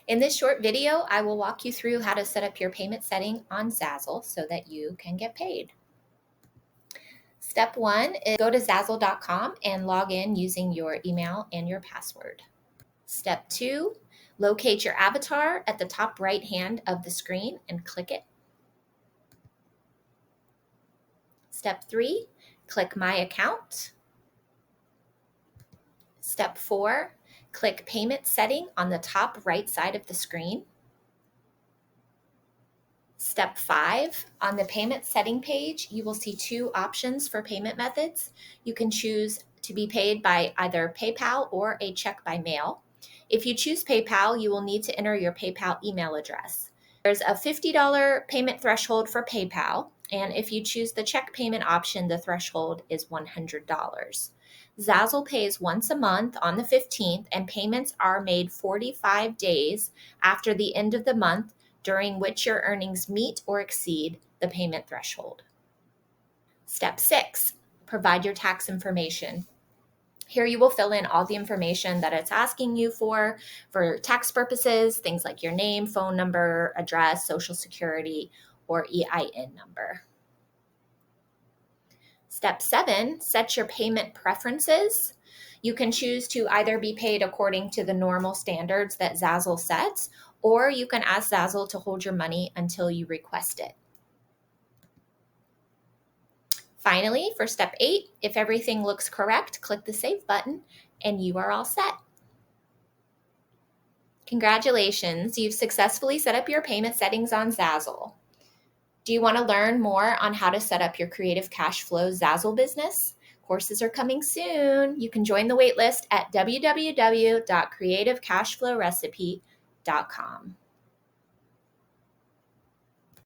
In this short video, I will walk you through how to set up your payment setting on Zazzle so that you can get paid. Step 1 is go to Zazzle.com and log in using your email and your password. Step 2, locate your avatar at the top right hand of the screen and click it. Step 3, click My Account. Step 4, click Payment Setting on the top right side of the screen. Step 5, on the payment setting page, you will see two options for payment methods. You can choose to be paid by either PayPal or a check by mail. If you choose PayPal, you will need to enter your PayPal email address. There's a $50 payment threshold for PayPal, and if you choose the check payment option, the threshold is $100. Zazzle pays once a month on the 15th, and payments are made 45 days after the end of the month, during which your earnings meet or exceed the payment threshold. Step 6, provide your tax information. Here you will fill in all the information that it's asking you for tax purposes, things like your name, phone number, address, social security, or EIN number. Step 7, set your payment preferences. You can choose to either be paid according to the normal standards that Zazzle sets, or you can ask Zazzle to hold your money until you request it. Finally, for step 8, if everything looks correct, click the Save button and you are all set. Congratulations, you've successfully set up your payment settings on Zazzle. Do you want to learn more on how to set up your Creative Cash Flow Zazzle business? Courses are coming soon. You can join the waitlist at www.creativecashflowrecipe.com.